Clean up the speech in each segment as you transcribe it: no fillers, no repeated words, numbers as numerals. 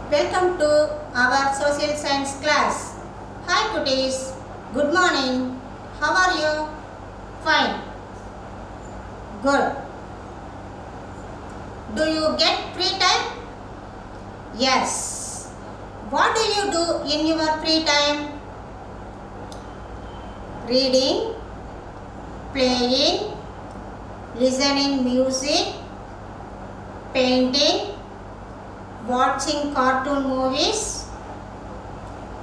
Welcome to our social science class. Hi cuties, good morning. How are you? Fine. Good. Do you get free time? Yes. What do you do in your free time? Reading, playing, listening music, painting, watching cartoon movies,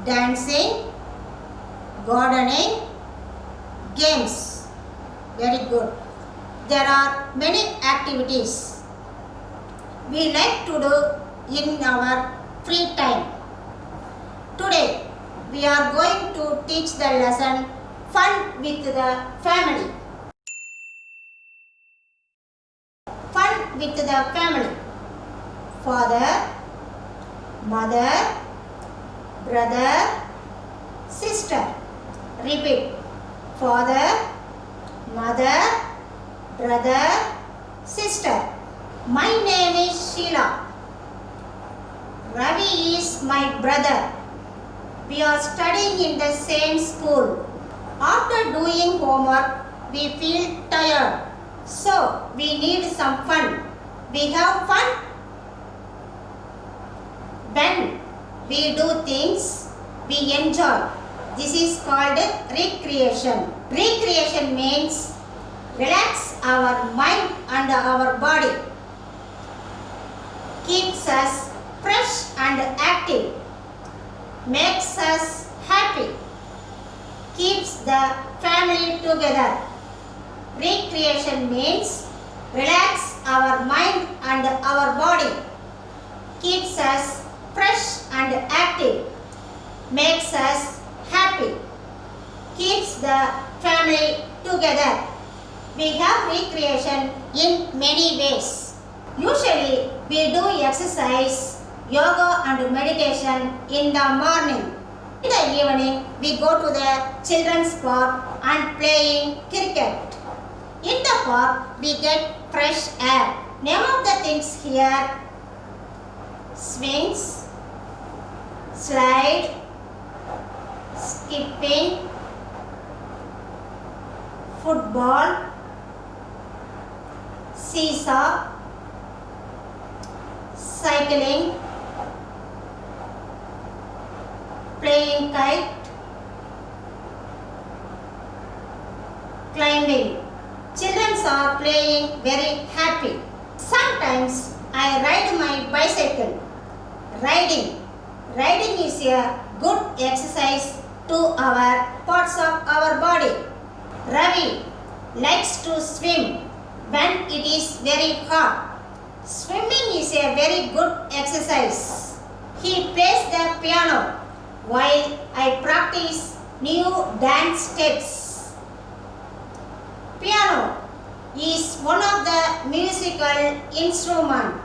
dancing, gardening, games. Very good. There are many activities we like to do in our free time. Today we are going to teach the lesson Fun with the Family. Fun with the family. Father, mother, brother, sister. Repeat. Father, mother, brother, sister. My name is Sheila. Ravi is my brother. We are studying in the same school. After doing homework, we feel tired. So, we need some fun. We have fun when we do things we enjoy. This is called recreation. Recreation means relax our mind and our body. Keeps us fresh and active. Makes us happy. Keeps the family together. Recreation means relax our mind and our body. Keeps us fresh and active. Makes us happy. Keeps the family together. We have recreation in many ways. Usually we do exercise, yoga and meditation in the morning. In the evening we go to the children's park and playing cricket. In the park we get fresh air. Name of the things here: swings, slide, skipping, football, seesaw, cycling, playing kite, climbing. Children are playing very happy. Sometimes I ride my bicycle. Riding. Riding is a good exercise to our parts of our body. Ravi likes to swim when it is very hot. Swimming is a very good exercise. He plays the piano while I practice new dance steps. Piano is one of the musical instruments.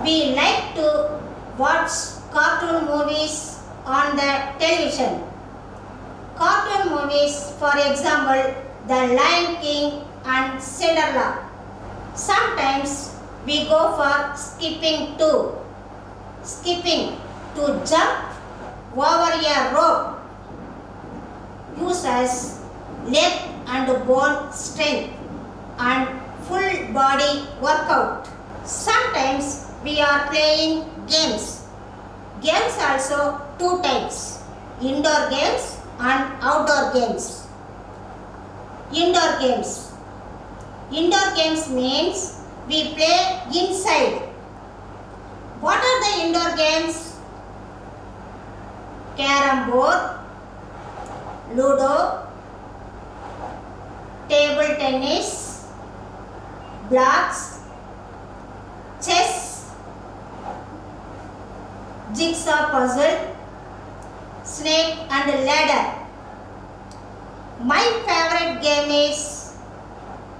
We like to watch cartoon movies on the television. Cartoon movies, for example, The Lion King and Cinderella. Sometimes we go for skipping too. Skipping, to jump over a rope, uses leg and bone strength and full body workout. Sometimes we are playing games. Games also two types: indoor games and outdoor games. Indoor games. Indoor games means we play inside. What are the indoor games? Carrom board, Ludo, table tennis, blocks, chess, jigsaw puzzle, snake and ladder. My favorite game is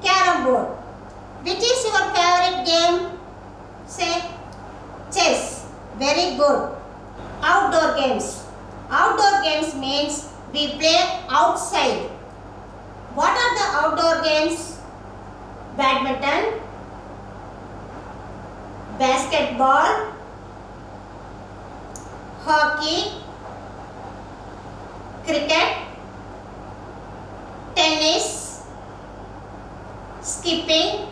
carrom board. Which is your favorite game? Say chess. Very good. Outdoor games. Outdoor games means we play outside. What are the outdoor games? Badminton, basketball, hockey, cricket, tennis, skipping,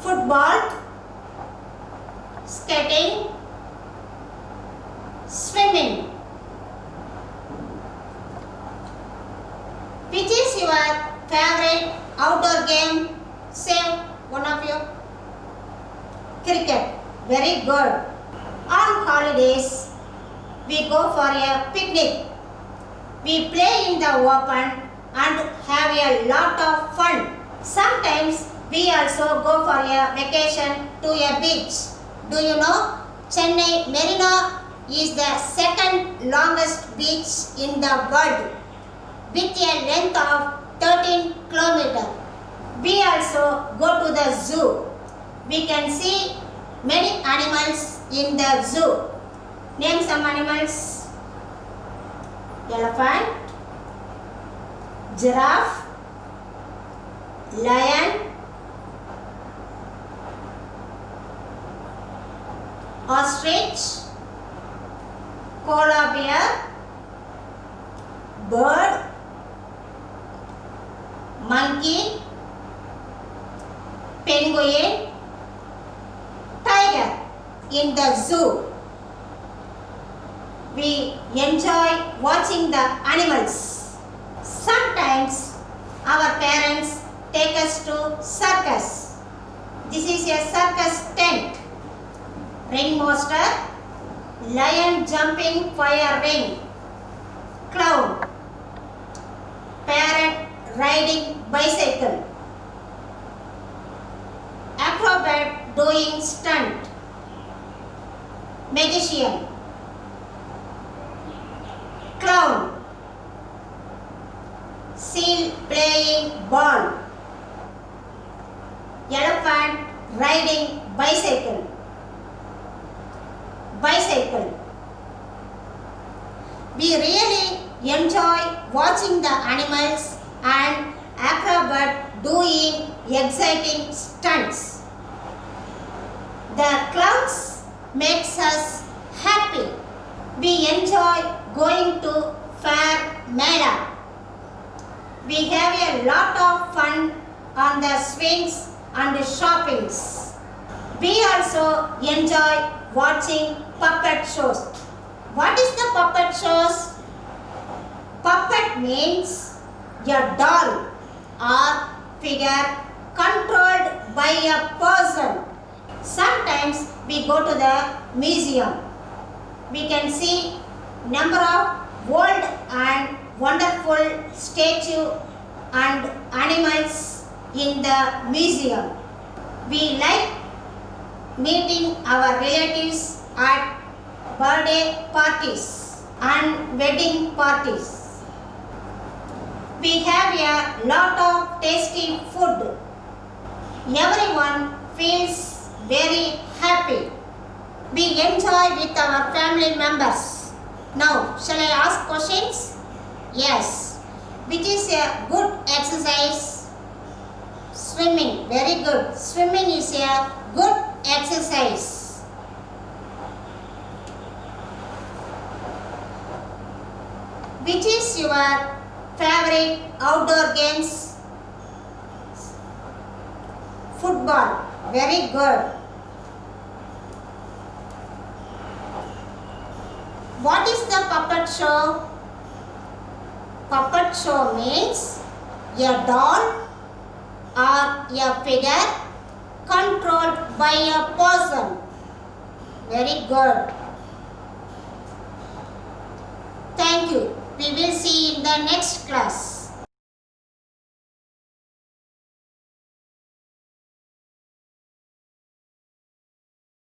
football, skating, swimming. Which is your favorite outdoor game? Say one of you. Cricket. Very good. On holidays, we go for a picnic. We play in the open and have a lot of fun. Sometimes we also go for a vacation to a beach. Do you know Chennai Marina is the second longest beach in the world with a length of 13 kilometers. We also go to the zoo. We can see many animals in the zoo. Name some animals. Elephant, giraffe, lion, ostrich, koala bear, bird, monkey, penguin, tiger. In the zoo, we enjoy watching the animals. Sometimes our parents take us to circus. This is a circus tent. Ringmaster, lion jumping fire ring, clown, parrot riding bicycle, acrobat doing stunt, magician, clown, seal playing ball, elephant riding bicycle. We really enjoy watching the animals and acrobat doing exciting stunts. The clouds makes us happy. We enjoy going to Fair Mela. We have a lot of fun on the swings and shoppings. We also enjoy watching puppet shows. What is the puppet shows? Puppet means a doll or figure controlled by a person. Sometimes we go to the museum. We can see number of old and wonderful statues and animals in the museum. We like meeting our relatives at birthday parties and wedding parties. We have a lot of tasty food. Everyone feels very happy. We enjoy with our family members. Now, shall I ask questions? Yes. Which is a good exercise? Swimming. Very good. Swimming is a good exercise. Which is your favorite outdoor games? Football. Very good. What is the puppet show? Puppet show means a doll or a figure controlled by a person. Very good. Thank you. We will see in the next class.